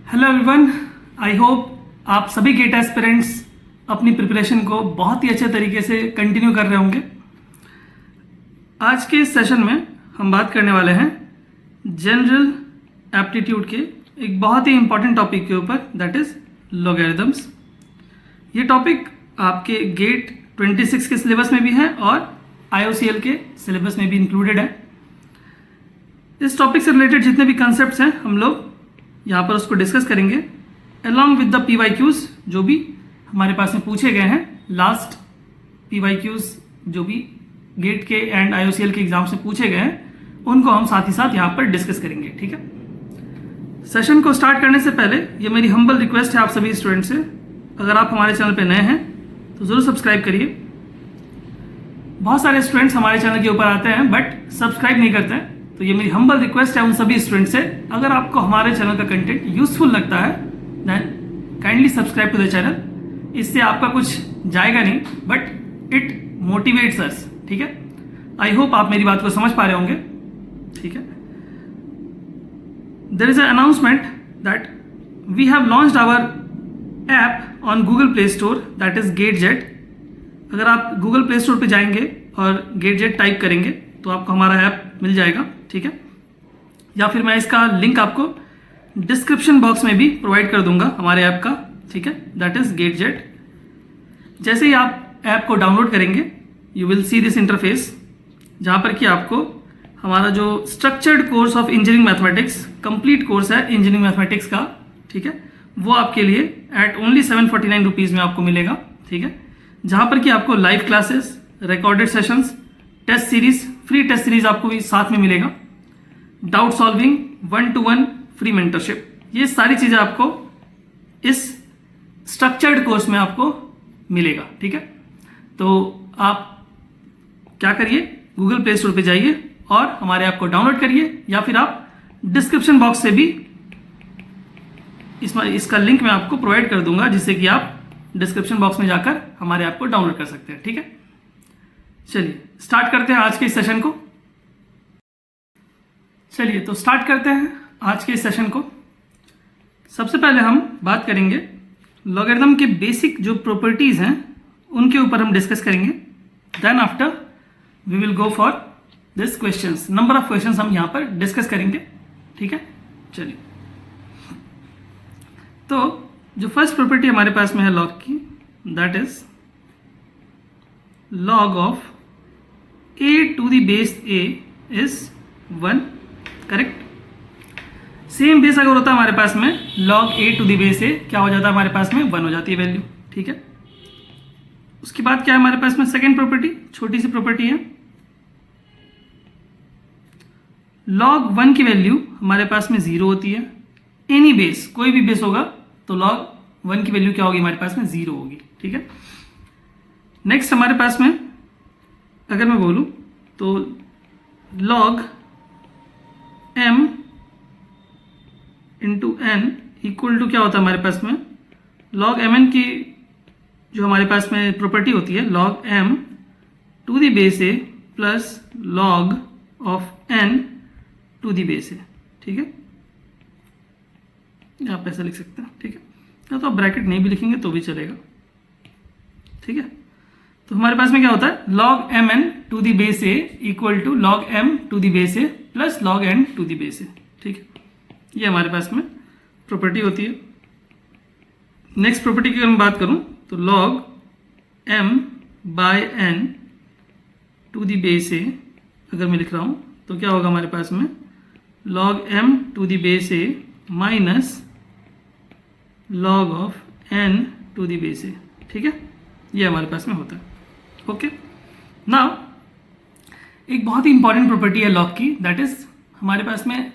Hello everyone, I hope आप सभी gate aspirants अपनी प्रिपरेशन को बहुत ही अच्छे तरीके से कंटिन्यू कर रहे होंगे। आज के इस सेशन में हम बात करने वाले हैं जनरल एप्टीट्यूड के एक बहुत ही इंपॉर्टेंट टॉपिक के ऊपर, दैट इज लॉगरिदम्स। ये टॉपिक आपके गेट 26 के सिलेबस में भी है और IOCL के सिलेबस में भी इंक्लूडेड है। इस टॉपिक से रिलेटेड जितने भी कंसेप्ट्स हैं हम लोग यहाँ पर उसको डिस्कस करेंगे अलॉन्ग विद द PYQs जो भी हमारे पास में पूछे गए हैं। लास्ट PYQs जो भी गेट के एंड IOCL के एग्जाम से पूछे गए हैं उनको हम साथ ही साथ यहाँ पर डिस्कस करेंगे। ठीक है, सेशन को स्टार्ट करने से पहले ये मेरी हम्बल रिक्वेस्ट है आप सभी स्टूडेंट से, अगर आप हमारे चैनल पे नए हैं तो ज़रूर सब्सक्राइब करिए। बहुत सारे स्टूडेंट्स हमारे चैनल के ऊपर आते हैं बट सब्सक्राइब नहीं करते हैं, तो ये मेरी हम्बल रिक्वेस्ट है उन सभी स्टूडेंट से, अगर आपको हमारे चैनल का कंटेंट यूजफुल लगता है then kindly subscribe to the channel. इससे आपका कुछ जाएगा नहीं बट इट मोटिवेट्स अस। ठीक है, आई होप आप मेरी बात को समझ पा रहे होंगे। ठीक है, there is a announcement that we have launched our app on Google Play Store, that is गेटजेट। अगर आप गूगल प्ले स्टोर पे जाएंगे और गेटजेट टाइप करेंगे तो आपको हमारा ऐप मिल जाएगा। ठीक है, या फिर मैं इसका लिंक आपको डिस्क्रिप्शन बॉक्स में भी प्रोवाइड कर दूंगा हमारे ऐप का। ठीक है, दैट इज गेटजेट। जैसे ही आप ऐप को डाउनलोड करेंगे you will see this interface, जहां पर कि आपको हमारा जो structured course of engineering mathematics, complete course है इंजीनियरिंग मैथमेटिक्स का, ठीक है, वो आपके लिए एट ओनली 749 रुपीज़ में आपको मिलेगा। ठीक है, जहां पर कि आपको live classes, recorded sessions, test series, free test series आपको भी साथ में मिलेगा, doubt solving, 1-to-1 free mentorship, ये सारी चीजें आपको इस स्ट्रक्चर्ड कोर्स में आपको मिलेगा। ठीक है, तो आप क्या करिए, गूगल प्ले स्टोर पे जाइए और हमारे ऐप को डाउनलोड करिए, या फिर आप डिस्क्रिप्शन बॉक्स से भी इसका लिंक मैं आपको प्रोवाइड कर दूंगा, जिससे कि आप डिस्क्रिप्शन बॉक्स में जाकर हमारे ऐप को डाउनलोड कर सकते हैं। ठीक है, चलिए स्टार्ट करते हैं आज के इस सेशन को। चलिए तो स्टार्ट करते हैं आज के इस सेशन को। सबसे पहले हम बात करेंगे लॉगरिदम के बेसिक जो प्रॉपर्टीज हैं उनके ऊपर हम डिस्कस करेंगे। Then after we will go for this questions, number of questions हम यहां पर डिस्कस करेंगे। ठीक है, चलिए तो जो फर्स्ट प्रॉपर्टी हमारे पास में है लॉग की, that is log of a to the base a is 1, correct. Same base अगर होता है हमारे पास में log a to the base a, क्या हो जाता है हमारे पास में 1 हो जाती है वैल्यू। ठीक है, उसके बाद क्या है हमारे पास में सेकेंड प्रॉपर्टी, छोटी सी प्रॉपर्टी है, log 1 की वैल्यू हमारे पास में 0 होती है। एनी बेस, कोई भी बेस होगा तो log 1 की वैल्यू क्या होगी हमारे पास में 0 होगी। ठीक है, नेक्स्ट हमारे पास में अगर मैं बोलूं तो log m into n equal to क्या होता है हमारे पास में log mn की जो हमारे पास में प्रॉपर्टी होती है log m to the base a plus log of n to the base a। ठीक है, आप ऐसा लिख सकते हैं। ठीक है, या तो आप ब्रैकेट नहीं भी लिखेंगे तो भी चलेगा। ठीक है, तो हमारे पास में क्या होता है log mn to the base a equal to log m to the base a plus log n to the base a। ठीक है, ये हमारे पास में प्रॉपर्टी होती है। नेक्स्ट प्रॉपर्टी की अगर मैं बात करूं तो log m by n to the base a अगर मैं लिख रहा हूं तो क्या होगा हमारे पास में log m to the base a माइनस log of n to the base a। ठीक है, ये हमारे पास में होता है। ओके, नाउ एक बहुत ही इंपॉर्टेंट प्रॉपर्टी है लॉग की, दैट इज हमारे पास में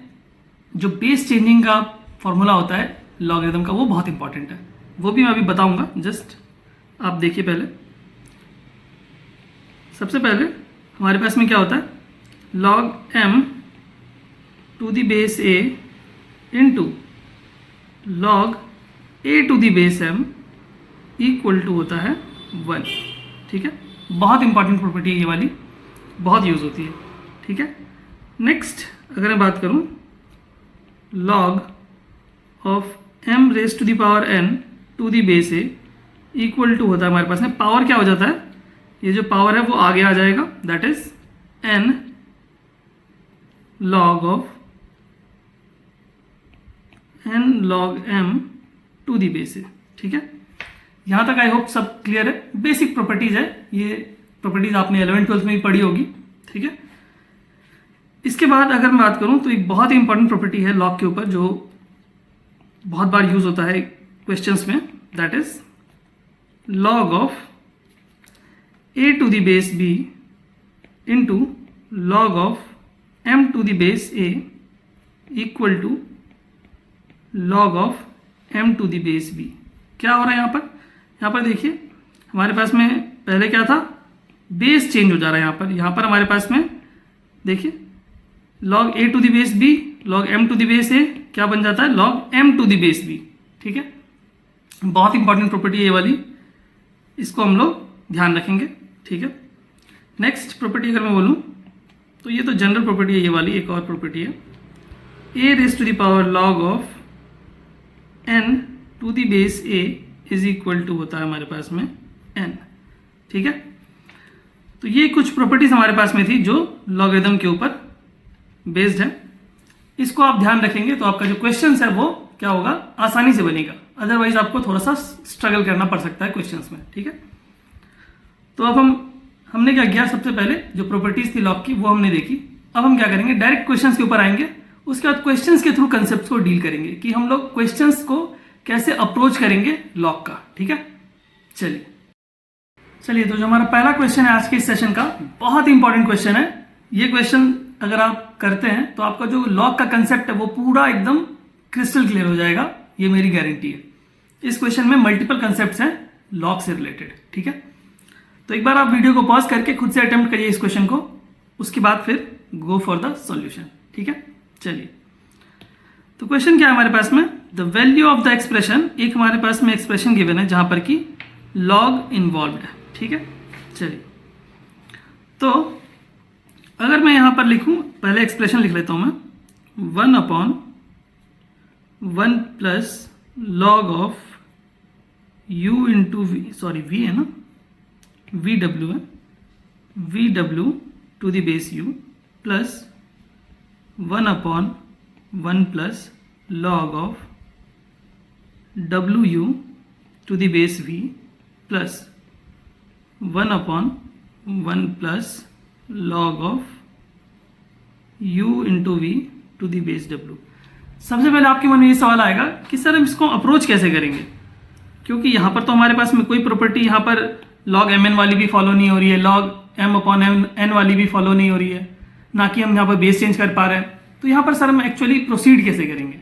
जो बेस चेंजिंग का फॉर्मूला होता है लॉगरिदम का, वो बहुत इंपॉर्टेंट है, वो भी मैं अभी बताऊंगा। जस्ट आप देखिए, पहले सबसे पहले हमारे पास में क्या होता है log m to the base a इंटू log a to the base m equal to होता है 1। ठीक है, बहुत इंपॉर्टेंट प्रॉपर्टी है ये वाली, बहुत यूज होती है। ठीक है, नेक्स्ट अगर मैं बात करूं log of M raise to the power N to the base A equal to होता है हमारे पास में पावर क्या हो जाता है, ये जो पावर है वो आगे आ जाएगा, that is N log of N log M to the base A. ठीक है, यहाँ तक आई होप सब क्लियर है। बेसिक प्रॉपर्टीज है, ये प्रॉपर्टीज आपने 11th-12th में भी पढ़ी होगी। ठीक है, इसके बाद अगर मैं बात करूँ तो एक बहुत ही इंपॉर्टेंट प्रॉपर्टी है लॉग के ऊपर जो बहुत बार यूज होता है क्वेश्चंस में, that is log of a to the base b into log of m to the base a equal to log of m to the base b। क्या हो रहा है यहाँ पर? यहाँ पर देखिए हमारे पास में पहले क्या था, बेस चेंज हो जा रहा है। यहाँ पर हमारे पास में देखिए log a to the base b log m to the base a क्या बन जाता है, log m to the base b। ठीक है, बहुत इंपॉर्टेंट प्रॉपर्टी है ये वाली, इसको हम लोग ध्यान रखेंगे। ठीक है, नेक्स्ट प्रॉपर्टी अगर मैं बोलूँ तो ये तो जनरल प्रॉपर्टी है ये वाली। एक और प्रॉपर्टी है A raise to the power log of N to the base A is equal to होता है हमारे पास में एन। ठीक है, तो ये कुछ प्रॉपर्टीज हमारे पास में थी जो लॉगरिथम के ऊपर बेस्ड है। इसको आप ध्यान रखेंगे तो आपका जो क्वेश्चन है वो क्या होगा, आसानी से बनेगा, अदरवाइज आपको थोड़ा सा स्ट्रगल करना पड़ सकता है क्वेश्चंस में। ठीक है, तो अब हमने क्या किया, सबसे पहले जो प्रॉपर्टीज थी लॉग की वो हमने देखी। अब हम क्या करेंगे, डायरेक्ट क्वेश्चंस के ऊपर आएंगे, उसके बाद क्वेश्चंस के थ्रू कंसेप्ट को डील करेंगे कि हम लोग क्वेश्चंस को कैसे अप्रोच करेंगे लॉग का। ठीक है, चलिए तो जो हमारा पहला क्वेश्चन है आज के इस सेशन का, बहुत इंपॉर्टेंट क्वेश्चन है। ये क्वेश्चन अगर आप करते हैं तो आपका जो लॉग का कंसेप्ट है वो पूरा एकदम क्रिस्टल क्लियर हो जाएगा, ये मेरी गारंटी है। इस क्वेश्चन में मल्टीपल कंसेप्ट्स हैं लॉग से रिलेटेड। ठीक है, तो एक बार आप वीडियो को पॉज करके खुद से अटेम्प्ट करिए इस क्वेश्चन को, उसके बाद फिर गो फॉर द सॉल्यूशन। ठीक है, चलिए तो क्वेश्चन क्या है हमारे पास में, the value of the expression, एक हमारे पास में एक्सप्रेशन गिवन है जहां पर कि लॉग इन्वॉल्व है। ठीक है, चलिए तो अगर मैं यहां पर लिखूं, पहले एक्सप्रेशन लिख लेता हूं मैं, 1/1 plus log of u into V, sorry v है ना, vw है, vw to the base u plus 1/1 plus log of wu to the base v plus 1/1 plus log of u into V to the base w। सबसे पहले आपके मन में ये सवाल आएगा कि सर हम इसको अप्रोच कैसे करेंगे, क्योंकि यहाँ पर तो हमारे पास में कोई प्रॉपर्टी यहाँ पर log mn वाली भी फॉलो नहीं हो रही है, log m/n वाली भी फॉलो नहीं हो रही है, ना कि हम यहाँ पर बेस चेंज कर पा रहे हैं। तो यहाँ पर सर हम एक्चुअली प्रोसीड कैसे करेंगे,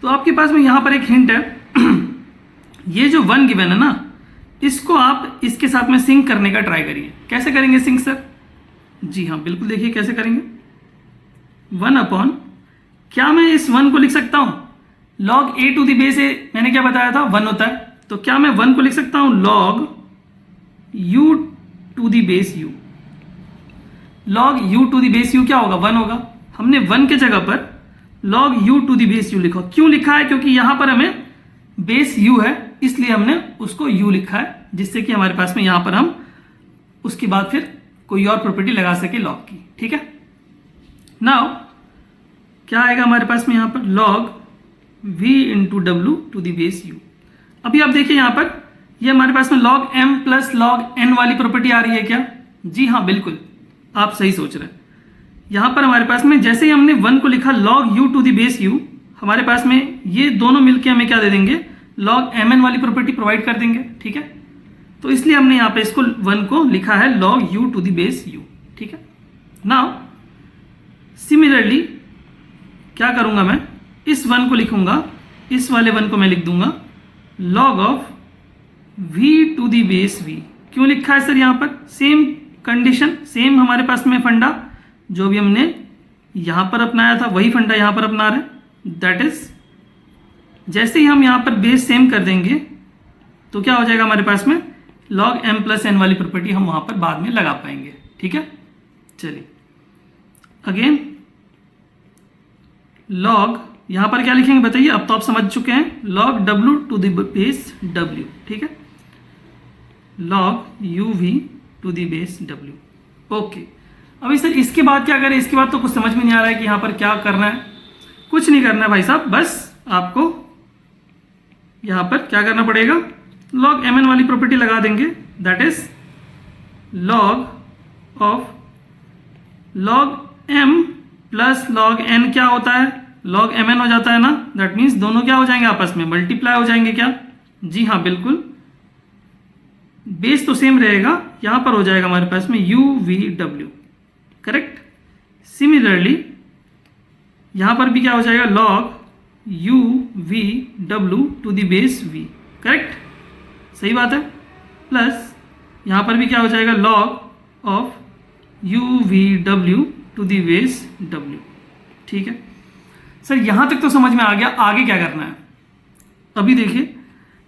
तो आपके पास में यहाँ पर एक हिंट है ये जो 1 गिवन है ना, इसको आप इसके साथ में सिंक करने का ट्राई करिए। कैसे करेंगे सिंक सर? जी हाँ, बिल्कुल देखिए कैसे करेंगे। 1/, क्या मैं इस 1 को लिख सकता हूं log a to the base A, मैंने क्या बताया था 1 होता है, तो क्या मैं 1 को लिख सकता हूं log u to the base u। log u to the base u क्या होगा, 1 होगा। हमने 1 के जगह पर log u to the base u लिखा। क्यों लिखा है? क्योंकि यहां पर हमें बेस u है, इसलिए हमने उसको u लिखा है, जिससे कि हमारे पास में यहां पर हम उसके बाद फिर कोई और प्रॉपर्टी लगा सके लॉग की। ठीक है, नाउ क्या आएगा हमारे पास में यहां पर log v into W two the base u। अभी आप देखिए यहां पर ये हमारे पास में log m plus log n वाली प्रॉपर्टी आ रही है क्या? जी हाँ, बिल्कुल आप सही सोच रहे हैं। यहां पर हमारे पास में जैसे ही हमने 1 को लिखा log u to the base u, हमारे पास में ये दोनों मिलकर हमें क्या दे देंगे, log mn वाली प्रॉपर्टी प्रोवाइड कर देंगे। ठीक है, तो इसलिए हमने यहां पे इसको 1 को लिखा है log u to the base u। ठीक है, नाउ सिमिलरली क्या करूंगा मैं, इस 1 को लिखूंगा, इस वाले 1 को मैं लिख दूंगा log of v to the base v। क्यों लिखा है सर? यहां पर सेम कंडीशन, सेम हमारे पास में फंडा जो भी हमने यहां पर अपनाया था वही फंडा यहां पर अपना रहे हैं। दैट इज जैसे ही हम यहां पर बेस सेम कर देंगे तो क्या हो जाएगा हमारे पास में log m प्लस n वाली प्रॉपर्टी हम वहां पर बाद में लगा पाएंगे। ठीक है, चलिए अगेन log यहाँ पर क्या लिखेंगे बताइए, अब तो आप समझ चुके हैं, log w to the base w, ठीक है, log uv to the base w। Okay, अभी सर इसके बाद क्या करें, इसके बाद तो कुछ समझ में नहीं आ रहा है कि यहाँ पर क्या करना है। कुछ नहीं करना है भाई साहब, बस आपको यहाँ पर क्या करना पड़ेगा, log mn वाली प्रॉपर्टी लगा देंगे, that is log of log m plus log n क्या होता है, log mn हो जाता है ना, दैट मीन्स दोनों क्या हो जाएंगे, आपस में मल्टीप्लाई हो जाएंगे क्या, जी हाँ बिल्कुल, बेस तो सेम रहेगा, यहां पर हो जाएगा हमारे पास में UVW, करेक्ट। सिमिलरली यहां पर भी क्या हो जाएगा, log UVW to the base V, correct, सही बात है, प्लस यहां पर भी क्या हो जाएगा, log of UVW to the base W, ठीक है। सर यहां तक तो समझ में आ गया, आगे क्या करना है। अभी देखिए,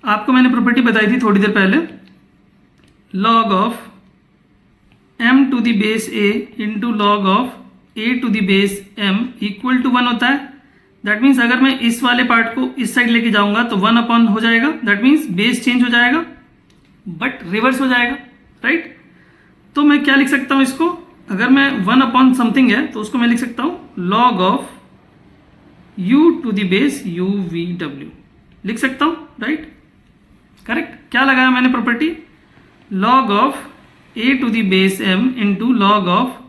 आपको मैंने प्रॉपर्टी बताई थी थोड़ी देर पहले, log of m to the base a into log of a to the base m equal to 1 होता है। दैट मीन्स अगर मैं इस वाले पार्ट को इस साइड लेके जाऊंगा तो 1 अपॉन हो जाएगा, दैट मीन्स बेस चेंज हो जाएगा बट रिवर्स हो जाएगा, राइट। तो मैं क्या लिख सकता हूं इसको, अगर मैं 1 अपॉन समथिंग है तो उसको मैं लिख सकता हूं log of u to the base UVW, लिख सकता हूं, राइट, करेक्ट। क्या लगाया मैंने property, log of a to the base m into log of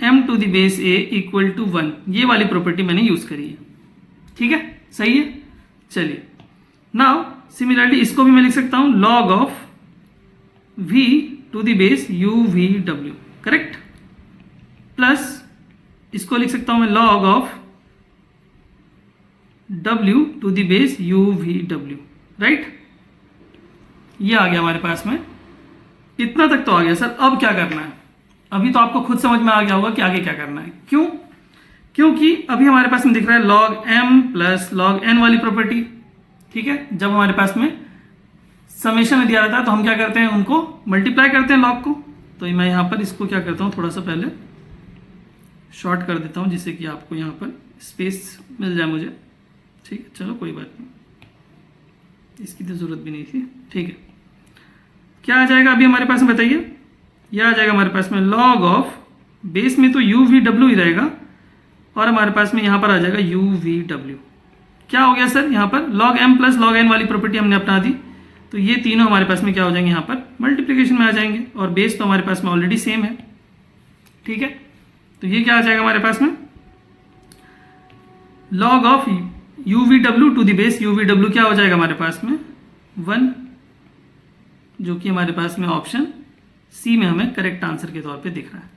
m to the base a equal to 1, ये वाली प्रॉपर्टी मैंने यूज करी है, ठीक है, सही है। चलिए नाउ सिमिलरली इसको भी मैं लिख सकता हूं log of v to the base UVW, correct, plus इसको लिख सकता हूं मैं log of w to the base UVW, right. ये आ गया हमारे पास में, इतना तक तो आ गया। सर अब क्या करना है, अभी तो आपको खुद समझ में आ गया होगा कि आगे क्या करना है। क्यों, क्योंकि अभी हमारे पास में दिख रहा है log m plus log n वाली प्रॉपर्टी, ठीक है। जब हमारे पास में समेशन में दिया रहता है तो हम क्या करते हैं, उनको मल्टीप्लाई करते हैं लॉग को। तो मैं यहाँ पर इसको क्या करता हूँ, थोड़ा सा पहले शॉर्ट कर देता हूँ जिससे कि आपको यहाँ पर स्पेस मिल जाए मुझे, ठीक है। चलो कोई बात नहीं, इसकी तो ज़रूरत भी नहीं थी, ठीक है। क्या आ जाएगा अभी हमारे पास में बताइए, यह आ जाएगा हमारे पास में log ऑफ बेस में तो UVW ही रहेगा और हमारे पास में यहाँ पर आ जाएगा UVW। क्या हो गया सर, यहाँ पर log m plus log n वाली प्रॉपर्टी हमने अपना दी, तो ये तीनों हमारे पास में क्या हो जाएंगे, यहाँ पर मल्टीप्लिकेशन में आ जाएंगे और बेस तो हमारे पास में ऑलरेडी सेम है, ठीक है। तो ये क्या आ जाएगा हमारे पास में, log of UVW to the base UVW क्या हो जाएगा हमारे पास में 1, जो कि हमारे पास में ऑप्शन सी में हमें करेक्ट आंसर के तौर पे दिख रहा है।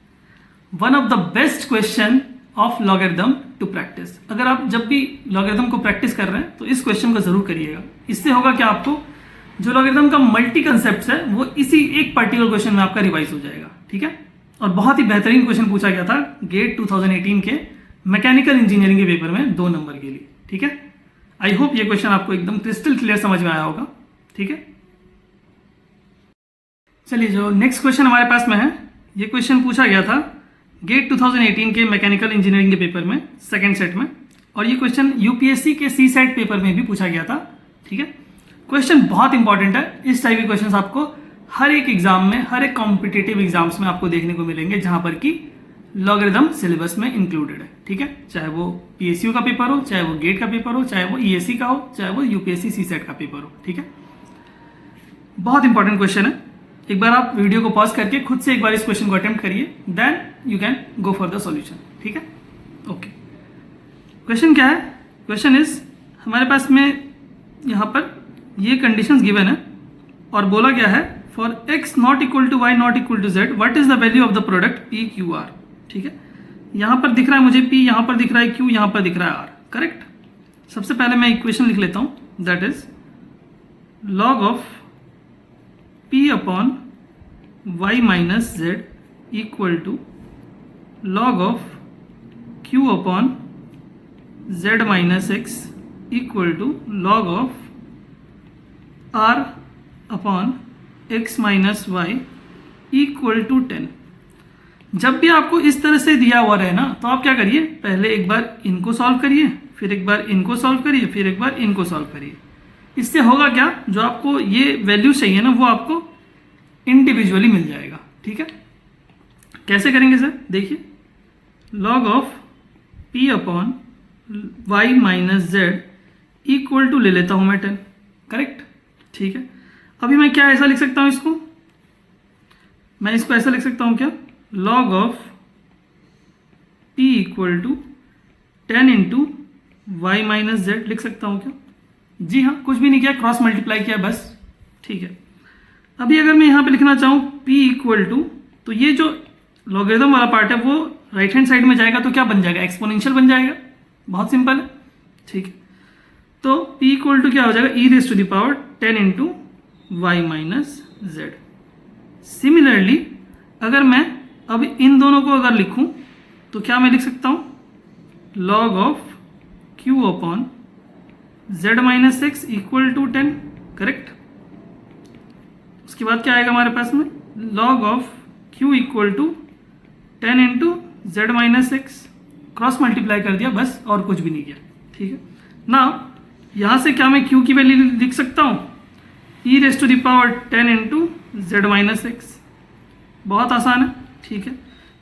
One of the best question of logarithm to practice. अगर आप जब भी लॉगरिथम को प्रैक्टिस कर रहे हैं तो इस क्वेश्चन को जरूर करिएगा। इससे होगा कि आपको जो लॉगरिथम का मल्टी कंसेप्ट है वो इसी एक पर्टिकुलर क्वेश्चन में आपका रिवाइज हो जाएगा, ठीक है। और बहुत ही बेहतरीन क्वेश्चन पूछा गया था गेट 2018 के मैकेनिकल इंजीनियरिंग के पेपर में 2 नंबर के लिए, ठीक है। आई होप ये क्वेश्चन आपको एकदम क्रिस्टल क्लियर समझ में आया होगा, ठीक है। चलिए जो नेक्स्ट क्वेश्चन हमारे पास में है, ये क्वेश्चन पूछा गया था गेट 2018 के मैकेनिकल इंजीनियरिंग के पेपर में सेकंड सेट में, और ये क्वेश्चन यूपीएससी के सी सेट पेपर में भी पूछा गया था, ठीक है। क्वेश्चन बहुत इंपॉर्टेंट है। इस टाइप के क्वेश्चन आपको हर एक एग्जाम में, हर एक कॉम्पिटिटिव एग्जाम्स में आपको देखने को मिलेंगे जहां पर कि लॉगरिथम सिलेबस में इंक्लूडेड है, ठीक है। चाहे वो पीएसयू का पेपर हो, चाहे वो गेट का पेपर हो, चाहे वो ईएससी का हो, चाहे वो यूपीएससी सी सेट का पेपर हो, ठीक है। बहुत इंपॉर्टेंट क्वेश्चन है। एक बार आप वीडियो को पॉज करके खुद से एक बार इस क्वेश्चन को अटेम्प्ट करिए, then you can go for the solution, ठीक है। ओके, क्वेश्चन क्या है, क्वेश्चन इज हमारे पास में यहाँ पर ये कंडीशंस गिवन है और बोला गया है for x not equal to y not equal to z what is the value of the product p q r, ठीक है। यहाँ पर दिख रहा है मुझे p, यहाँ पर दिख रहा है q, यहाँ पर दिख रहा है r, करेक्ट। सबसे पहले मैं इक्वेशन लिख लेता हूँ, that is log of p upon y minus z equal to log of q upon z minus x equal to log of r upon x minus Y equal to 10। जब भी आपको इस तरह से दिया हुआ रहे ना, तो आप क्या करिए, पहले एक बार इनको सॉल्व करिए, फिर एक बार इनको सॉल्व करिए, फिर एक बार इनको सॉल्व करिए। इससे होगा क्या, जो आपको ये वैल्यू चाहिए ना वो आपको इंडिविजुअली मिल जाएगा। ठीक है, कैसे करेंगे सर? देखिए, log of p upon y minus z equal to ले लेता हूँ मैं 10, करेक्ट। ठीक है, अभी मैं क्या ऐसा लिख सकता हूँ इसको, मैं इसको ऐसा लिख सकता हूँ क्या, log of p equal to 10 into Y minus z लिख सकता हूँ क्या? जी हाँ, कुछ भी नहीं किया, क्रॉस मल्टीप्लाई किया बस। ठीक है, अभी अगर मैं यहाँ पे लिखना चाहूँ p इक्वल टू, तो ये जो लॉगरिथम वाला पार्ट है वो राइट हैंड साइड में जाएगा तो क्या बन जाएगा, एक्सपोनेंशियल बन जाएगा। बहुत सिंपल है। ठीक है, तो p इक्वल टू क्या हो जाएगा, E raise to the power 10 into Y minus Z. Similarly अगर मैं अब इन दोनों को अगर लिखूं तो क्या मैं लिख सकता हूं, log of q upon z minus x equal to 10, correct. उसके बाद क्या आएगा हमारे पास में, log of q equal to 10 into Z minus x, cross multiply कर दिया बस, और कुछ भी नहीं किया। ठीक है ना, यहाँ से क्या मैं q की वैल्यू लिख सकता हूँ, E raise to the power 10 into Z minus X, बहुत आसान है। ठीक है,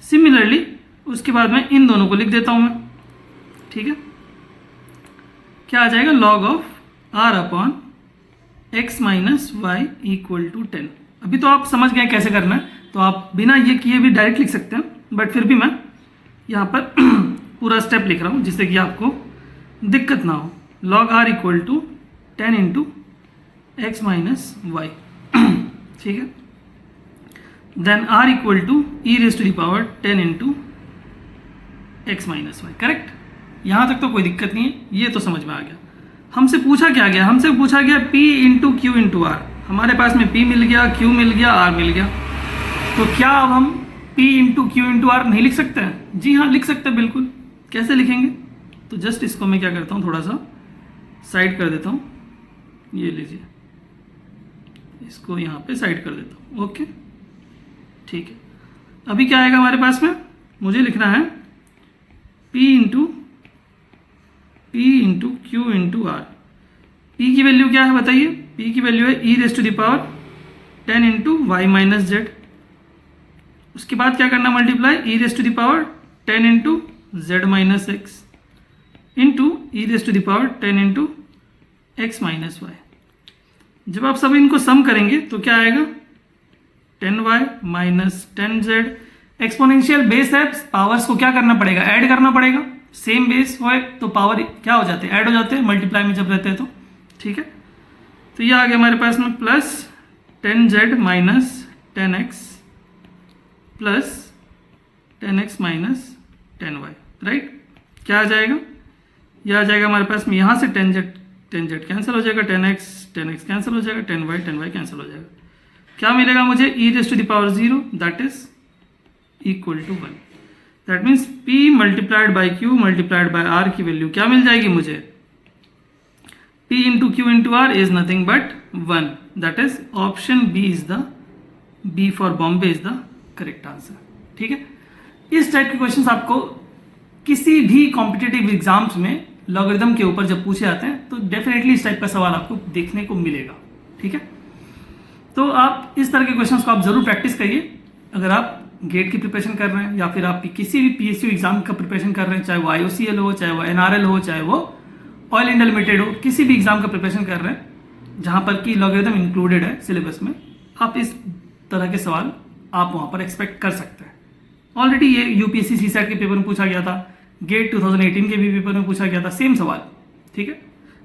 सिमिलरली उसके बाद मैं इन दोनों को लिख देता हूँ मैं। ठीक है, क्या आ जाएगा, log of r upon x minus Y equal to 10। अभी तो आप समझ गए कैसे करना है, तो आप बिना ये किए भी डायरेक्ट लिख सकते हैं, बट फिर भी मैं यहाँ पर पूरा स्टेप लिख रहा हूँ जिससे कि आपको दिक्कत ना हो। log r equal to 10 into x minus y. ठीक है, then r equal to e raise to the power 10 into x minus y, correct. यहाँ तक तो कोई दिक्कत नहीं है, ये तो समझ में आ गया। हमसे पूछा क्या गया, हमसे पूछा गया p into Q into r. हमारे पास में p मिल गया, q मिल गया, r मिल गया, तो क्या अब हम p into Q into r नहीं लिख सकते हैं? जी हाँ, लिख सकते हैं बिल्कुल। कैसे लिखेंगे, तो जस्ट इसको मैं क्या करता हूँ, थोड़ा सा साइड कर देता हूँ, ये लीजिए, इसको यहाँ पे साइड कर देता हूँ। ओके, ठीक है, अभी क्या आएगा हमारे पास में, मुझे लिखना है p into Q into R. p की वैल्यू क्या है बताइए, p की वैल्यू है E raise to the power 10 into Y minus Z. उसके बाद क्या करना, multiply E raise to the power 10 into Z minus X into E raise to the power 10 into x minus Y. जब आप सब इनको सम करेंगे तो क्या आएगा, 10y minus 10z। Exponential base है, पावर्स को क्या करना पड़ेगा, ऐड करना पड़ेगा। सेम बेस हो तो पावर क्या हो जाते हैं, ऐड हो जाते हैं मल्टीप्लाई में जब रहते हैं तो। ठीक है, तो ये आ गया हमारे पास में plus 10z minus 10x plus 10x minus 10y, right. क्या आ जाएगा, यह आ जाएगा हमारे पास में, यहाँ से 10z कैंसिल हो जाएगा, 10x कैंसिल हो जाएगा, 10y कैंसिल हो जाएगा। क्या मिलेगा मुझे, E raise to the power 0 that is equal to 1। That means p multiplied by q multiplied by r की वैल्यू क्या मिल जाएगी मुझे, p into Q into R is nothing but 1। That is option B is the, B for Bombay is the correct answer. ठीक है, इस type के questions आपको किसी भी कॉम्पिटिटिव एग्जाम्स में लॉगरिथम के ऊपर जब पूछे जाते हैं तो डेफिनेटली इस टाइप का सवाल आपको देखने को मिलेगा। ठीक है, तो आप इस तरह के क्वेश्चंस को आप जरूर प्रैक्टिस करिए। अगर आप गेट की प्रिपरेशन कर रहे हैं या फिर आप किसी भी पीएसयू एग्जाम का प्रिपरेशन कर रहे हैं, चाहे वो IOCL हो, चाहे वो NRL हो, चाहे वो ऑयल इंडिया लिमिटेड हो, किसी भी एग्जाम का प्रिपरेशन कर रहे हैं जहां पर कि लॉगरिथम इंक्लूडेड है सिलेबस में, आप इस तरह के सवाल आप वहां पर एक्सपेक्ट कर सकते हैं। ऑलरेडी ये यूपीएससी सीसैट के पेपर में पूछा गया था, गेट 2018 के भी पेपर में पूछा गया था, सेम सवाल। ठीक है,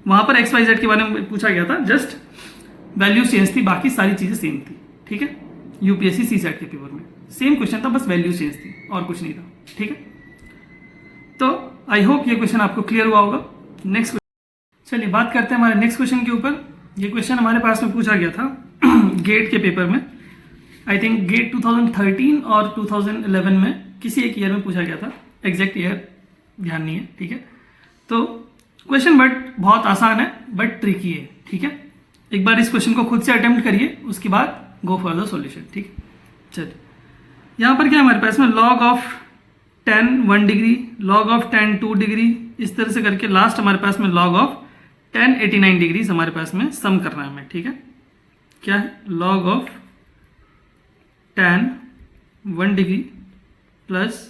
वहां पर XYZ के बारे में पूछा गया था, जस्ट वैल्यू चेंज थी, बाकी सारी चीजें सेम थी। ठीक है, यूपीएससी सीसैट के पेपर में सेम क्वेश्चन था, बस वैल्यू चेंज थी और कुछ नहीं था। ठीक है, तो आई होप ये क्वेश्चन आपको क्लियर हुआ होगा। नेक्स्ट चलिए बात करते हैं हमारे नेक्स्ट क्वेश्चन के ऊपर। ये क्वेश्चन हमारे पास में पूछा गया था गेट के पेपर में, आई थिंक गेट 2013 और 2011 में किसी एक ईयर में पूछा गया था, एग्जैक्ट ईयर ध्यान नहीं है। ठीक है, तो क्वेश्चन बट बहुत आसान है बट ट्रिकी है। ठीक है, एक बार इस क्वेश्चन को खुद से अटेम्प्ट करिए, उसके बाद गो फॉर द सॉल्यूशन। ठीक है, चलिए यहाँ पर क्या हमारे पास में log of 10 1 degree, log of 10 2 degree, इस तरह से करके लास्ट हमारे पास में log ऑफ 1089 डिग्रीज हमारे पास में सम करना है हमें, ठीक है। क्या है, log of tan 1 degree plus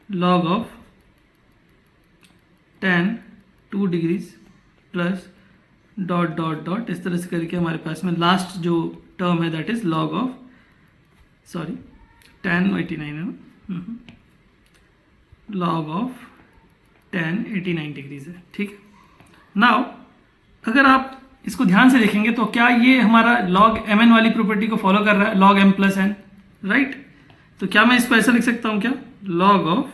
log of tan 2 degrees plus dot dot dot, इस तरह से करके हमारे पास में लास्ट जो टर्म है that is log of tan 89 है, log ऑफ tan 89 डिग्रीज है, ठीक है। नाउ अगर आप इसको ध्यान से देखेंगे तो क्या ये हमारा log mn वाली प्रॉपर्टी को फॉलो कर रहा है, log m plus n, right. तो क्या मैं इसको ऐसा लिख सकता हूं, क्या log of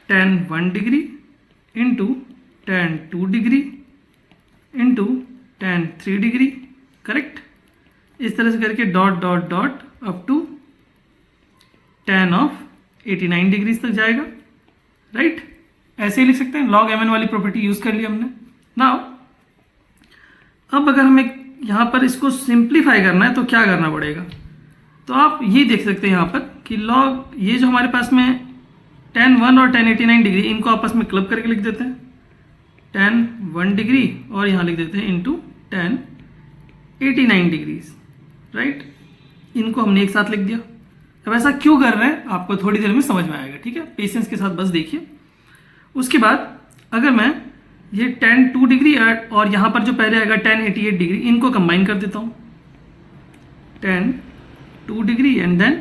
tan 1 degree into tan 2 degree into tan 3 degree, correct. इस तरह से करके dot dot dot up to tan of 89 degrees तक जाएगा, राइट। ऐसे ही लिख सकते हैं, log mn वाली प्रॉपर्टी यूज कर ली हमने। नाउ अब अगर हमें यहाँ पर इसको सिंप्लीफाई करना है तो क्या करना पड़ेगा, तो आप ये देख सकते हैं यहाँ पर कि log ये जो हमारे पास में tan 1 और tan 89 डिग्री, इनको आपस में क्लब करके लिख देते हैं, tan 1 डिग्री और यहाँ लिख देते हैं इंटू tan 89 डिग्रीज, राइट। इनको हमने एक साथ लिख दिया। अब ऐसा क्यों कर रहे हैं आपको थोड़ी देर में समझ में आएगा, ठीक है, पेशेंस के साथ बस देखिए। उसके बाद अगर मैं ये tan 2 डिग्री और यहाँ पर जो पहले आएगा tan 88 डिग्री, इनको कंबाइन कर देता हूँ, tan 2 degree and then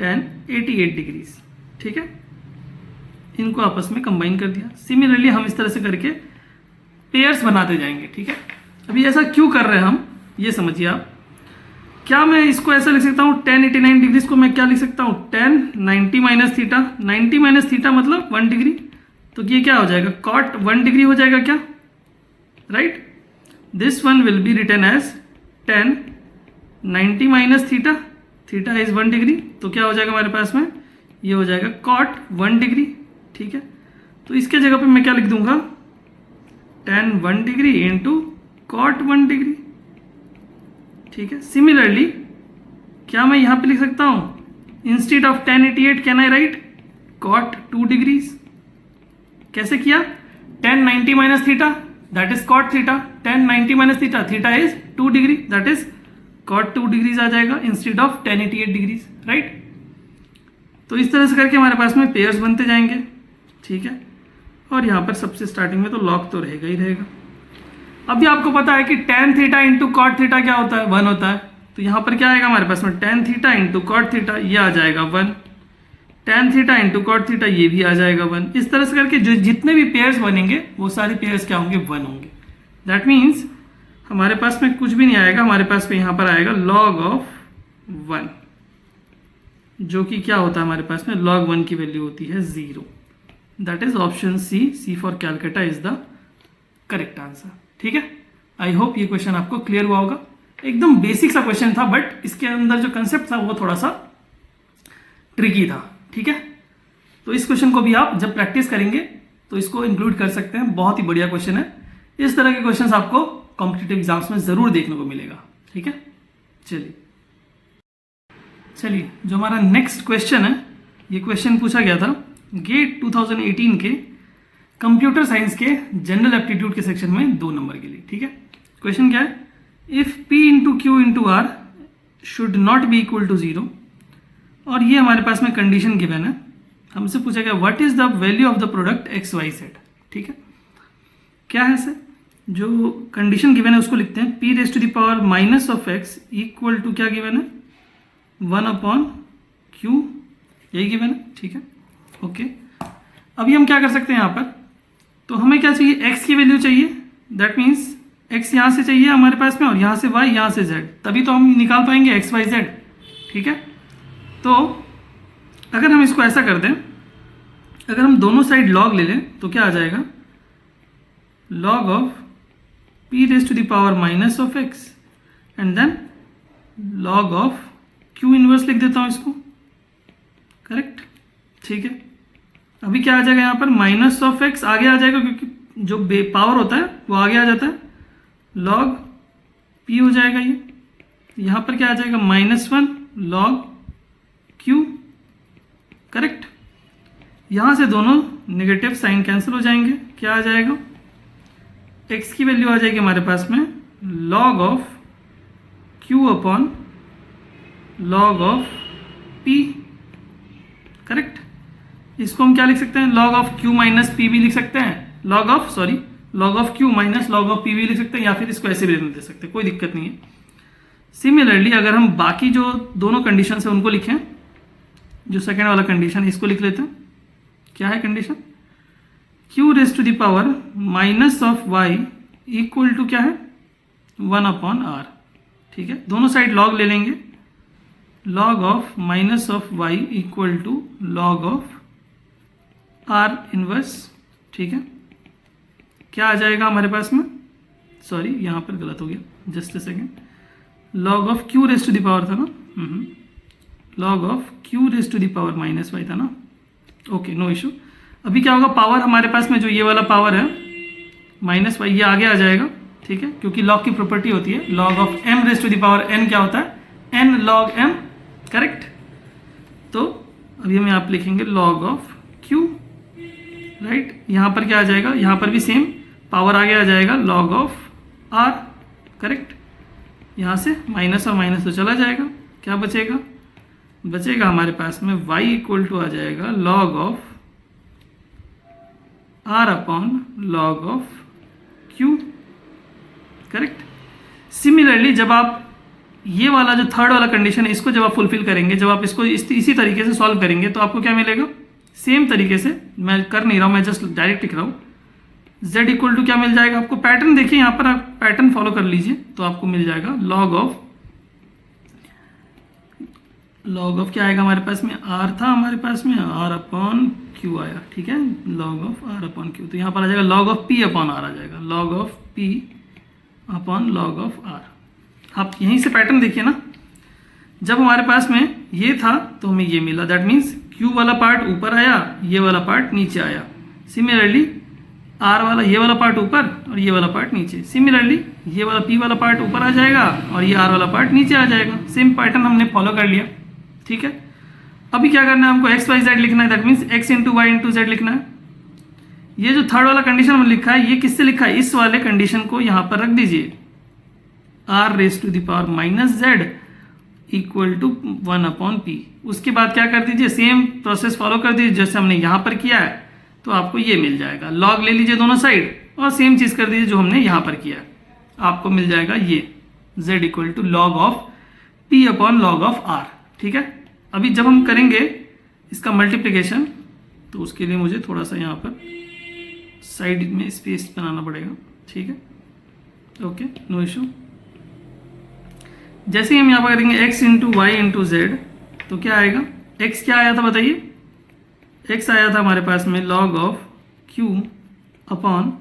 tan 88 degrees, ठीक है। इनको आपस में कंबाइन कर दिया। सिमिलरली हम इस तरह से करके पेयर्स बनाते जाएंगे, ठीक है। अभी ऐसा क्यों कर रहे हैं हम, ये समझिए आप। क्या मैं इसको ऐसा लिख सकता हूँ, tan 89 डिग्रीज को मैं क्या लिख सकता हूँ, tan 90 minus theta, 90 minus theta मतलब 1 डिग्री, तो ये क्या हो जाएगा, cot 1 डिग्री हो जाएगा क्या, right. This one will be written as tan 90 minus theta, theta is 1 degree, तो क्या हो जाएगा हमारे पास में, ये हो जाएगा cot 1 डिग्री, ठीक है। तो इसके जगह पे मैं क्या लिख दूंगा, tan 1 degree into cot 1 degree, ठीक है। सिमिलरली क्या मैं यहाँ पे लिख सकता हूँ, instead of tan 88 can I write cot 2 degrees. कैसे किया, tan 90 minus theta that is cot theta, tan 90 minus theta, theta is 2 degree that is cot 2 degrees आ जाएगा instead of tan 88 degrees, right. तो इस तरह से करके हमारे पास में पेयर्स बनते जाएंगे, ठीक है। और यहाँ पर सबसे स्टार्टिंग में तो log तो रहेगा ही रहेगा। अभी आपको पता है कि tan theta into cot theta क्या होता है, 1 होता है। तो यहाँ पर क्या आएगा हमारे पास में, tan theta into cot theta, ये आ जाएगा 1, tan theta into cot theta, ये भी आ जाएगा 1। इस तरह से करके जो जितने भी पेयर्स बनेंगे वो सारे पेयर्स क्या होंगे, 1 होंगे। दैट मीन्स हमारे पास में कुछ भी नहीं आएगा, हमारे पास में यहाँ पर आएगा log ऑफ 1, जो कि क्या होता है हमारे पास में, log 1 की वैल्यू होती है 0। That is option c for Calcutta is the correct answer, ठीक है। आई होप ये क्वेश्चन आपको क्लियर हुआ होगा। एकदम बेसिक सा क्वेश्चन था, बट इसके अंदर जो कंसेप्ट था वो थोड़ा सा ट्रिकी था, ठीक है। तो इस क्वेश्चन को भी आप जब प्रैक्टिस करेंगे तो इसको इंक्लूड कर सकते हैं, बहुत ही बढ़िया क्वेश्चन है। इस तरह के क्वेश्चंस आपको कॉम्पिटिटिव एग्जाम्स में जरूर देखने को मिलेगा, ठीक है। चलिए जो हमारा नेक्स्ट क्वेश्चन है, ये क्वेश्चन पूछा गया था गेट 2018 के कंप्यूटर साइंस के जनरल एप्टीट्यूड के सेक्शन में 2 नंबर के लिए, ठीक है। क्वेश्चन क्या है, if P into Q into r should not be equal to 0, और ये हमारे पास में कंडीशन गिवन है। हमसे पूछा गया what is the value of the product x y z, ठीक है। क्या है सर, जो कंडीशन गिवन है उसको लिखते हैं, P raise to the power minus of x equal to क्या गिवन है, 1 अपॉन क्यू, यही गिवन है, ठीक है। ओके, अभी हम क्या कर सकते हैं यहाँ पर, तो हमें क्या चाहिए, x की वैल्यू चाहिए, दैट मीन्स x यहाँ से चाहिए हमारे पास में, और यहाँ से y, यहाँ से z, तभी तो हम निकाल पाएंगे x y z, ठीक है। तो अगर हम इसको ऐसा कर दें, अगर हम दोनों साइड log ले लें तो क्या आ जाएगा, log of P raise to the power minus of x and then log of q inverse लिख देता हूँ इसको, करेक्ट, ठीक है। अभी क्या आ जाएगा यहाँ पर, माइनस ऑफ एक्स आगे आ जाएगा क्योंकि जो पावर होता है वो आगे आ जाता है, log p हो जाएगा ये, यहाँ पर क्या आ जाएगा, -1 log q, करेक्ट। यहाँ से दोनों नेगेटिव साइन कैंसिल हो जाएंगे, क्या आ जाएगा, x की वैल्यू आ जाएगी हमारे पास में log of q upon log of p, correct. इसको हम क्या लिख सकते हैं, log of q minus P भी लिख सकते हैं, log of q minus log of p भी लिख सकते हैं, या फिर इसको ऐसे भी दे सकते हैं, कोई दिक्कत नहीं है। सिमिलरली अगर हम बाकी जो दोनों कंडीशन है उनको लिखें, जो सेकेंड वाला कंडीशन इसको लिख लेते हैं, क्या है condition, q raise to the power minus of y equal to क्या है 1 अपॉन r, ठीक है। दोनों साइड लॉग ले लेंगे, log of minus of y equal to log of r inverse, ठीक है। क्या आ जाएगा हमारे पास में, सॉरी यहाँ पर गलत हो गया, just a second, log of q raise to the power था ना, log of q raise to the power minus y था ना, ओके नो इशू। अभी क्या होगा, पावर हमारे पास में जो ये वाला पावर है माइनस y, ये आगे आ जाएगा, ठीक है, क्योंकि log की प्रॉपर्टी होती है log of m raise to the power n, क्या होता है n log m, करेक्ट। तो अभी हम यहाँ पर लिखेंगे log ऑफ q, राइट। यहाँ पर क्या आ जाएगा, यहाँ पर भी सेम पावर आगे आ जाएगा log ऑफ r, करेक्ट। यहाँ से माइनस और माइनस तो चला जाएगा, क्या बचेगा, बचेगा हमारे पास में y इक्वल टू आ जाएगा log of r upon log of q, correct. Similarly जब आप ये वाला जो थर्ड वाला कंडीशन है इसको जब आप फुलफिल करेंगे, जब आप इसको इसी तरीके से सॉल्व करेंगे तो आपको क्या मिलेगा, सेम तरीके से, मैं कर नहीं रहा हूँ, मैं जस्ट डायरेक्ट लिख रहा हूँ, z इक्वल टू क्या मिल जाएगा आपको, पैटर्न देखिए यहाँ पर, आप पैटर्न फॉलो कर लीजिए तो आपको मिल जाएगा log ऑफ क्या आएगा हमारे पास में, r था हमारे पास में, r अपॉन q आया, ठीक है, log of r upon q, तो यहाँ पर आ जाएगा log of p upon r आ जाएगा, log of p upon log of r। आप यहीं से पैटर्न देखिए ना, जब हमारे पास में ये था तो हमें ये मिला, दैट मीन्स q वाला पार्ट ऊपर आया, ये वाला पार्ट नीचे आया। सिमिलरली r वाला, ये वाला पार्ट ऊपर और ये वाला पार्ट नीचे। सिमिलरली ये वाला p वाला पार्ट ऊपर आ जाएगा और ये r वाला पार्ट नीचे आ जाएगा। सेम पैटर्न हमने फॉलो कर लिया, ठीक है। अभी क्या करना है हमको, एक्स वाई जेड लिखना है, that means x into y into z लिखना है। ये जो थर्ड वाला कंडीशन हमने लिखा है, ये किससे लिखा है, इस वाले कंडीशन को यहाँ पर रख दीजिए, r raise to the power minus z equal to 1 upon p. उसके बाद क्या कर दीजिए, सेम प्रोसेस फॉलो कर दीजिए जैसे हमने यहाँ पर किया है, तो आपको ये मिल जाएगा, लॉग ले लीजिए दोनों साइड और सेम चीज़ कर दीजिए जो हमने यहाँ पर किया है, आपको मिल जाएगा ये z equal to log of p upon log of r, ठीक है। अभी जब हम करेंगे इसका मल्टीप्लिकेशन तो उसके लिए मुझे थोड़ा सा यहाँ पर साइड में स्पेस बनाना पड़ेगा, ठीक है, ओके नो इशू। जैसे ही हम यहाँ पर करेंगे x into y into z, तो क्या आएगा, x क्या आया था बताइए, x आया था हमारे पास में log of q upon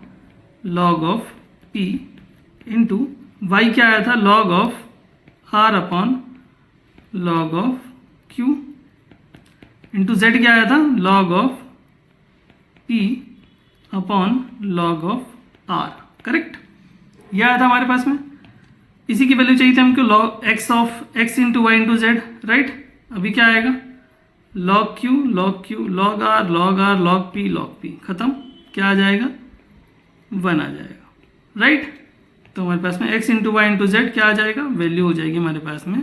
log of p into y क्या आया था, log of r upon log of q into z क्या आया था, log of p upon log of r, correct. यह आया था हमारे पास में, इसी की वैल्यू चाहिए थी हमको, log x of x into y into z, right. अभी क्या आएगा, log q log r log p, खत्म, क्या आ जाएगा, 1 आ जाएगा, राइट। तो हमारे पास में x into y into z क्या आ जाएगा, वैल्यू हो जाएगी हमारे पास में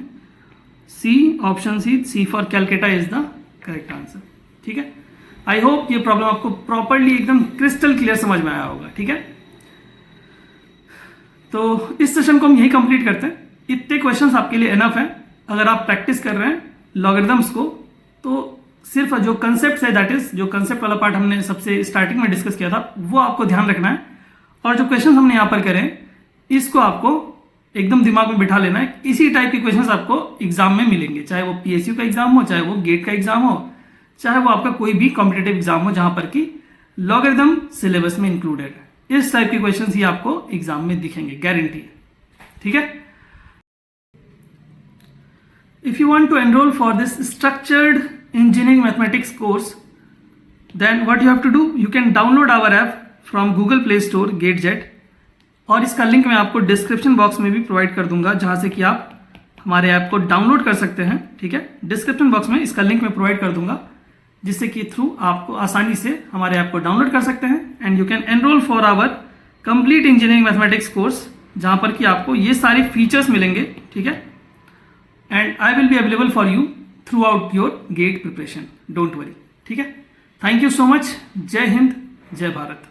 C, option C for Calcutta is the correct answer, ठीक है। आई होप ये प्रॉब्लम आपको प्रॉपरली एकदम क्रिस्टल क्लियर समझ में आया होगा, ठीक है। तो इस सेशन को हम यही कंप्लीट करते हैं, इतने क्वेश्चंस आपके लिए इनफ है। अगर आप प्रैक्टिस कर रहे हैं लॉगरिथम्स को, तो सिर्फ जो कंसेप्ट है, दैट इज जो कंसेप्ट वाला पार्ट हमने सबसे स्टार्टिंग में डिस्कस किया था, वो आपको ध्यान रखना है, और जो क्वेश्चन हमने यहाँ पर करें इसको आपको एकदम दिमाग में बिठा लेना है। इसी टाइप के क्वेश्चंस आपको एग्जाम में मिलेंगे, चाहे वो पीएसयू का एग्जाम हो, चाहे वो गेट का एग्जाम हो, चाहे वो आपका कोई भी कॉम्पिटेटिव एग्जाम हो जहां पर कि लॉगरिथम सिलेबस में इंक्लूडेड है। इस टाइप के क्वेश्चंस ही आपको एग्जाम में दिखेंगे, गारंटी है, ठीक है। If you want to enroll for this structured engineering mathematics course, then what you have to do, you can download our app from Google Play Store GateJet, और इसका link मैं आपको डिस्क्रिप्शन बॉक्स में भी provide कर दूंगा, जहां से कि आप हमारे ऐप को डाउनलोड कर सकते हैं, ठीक है। डिस्क्रिप्शन बॉक्स में इसका लिंक मैं प्रोवाइड कर दूंगा, जिससे कि थ्रू आपको आसानी से हमारे ऐप को डाउनलोड कर सकते हैं and you can enroll for our complete engineering mathematics course, जहाँ पर कि आपको ये सारे फीचर्स मिलेंगे, ठीक है। And I will be available for you throughout your GATE preparation, don't worry, ठीक है। Thank you so much. Jai Hind, जय भारत।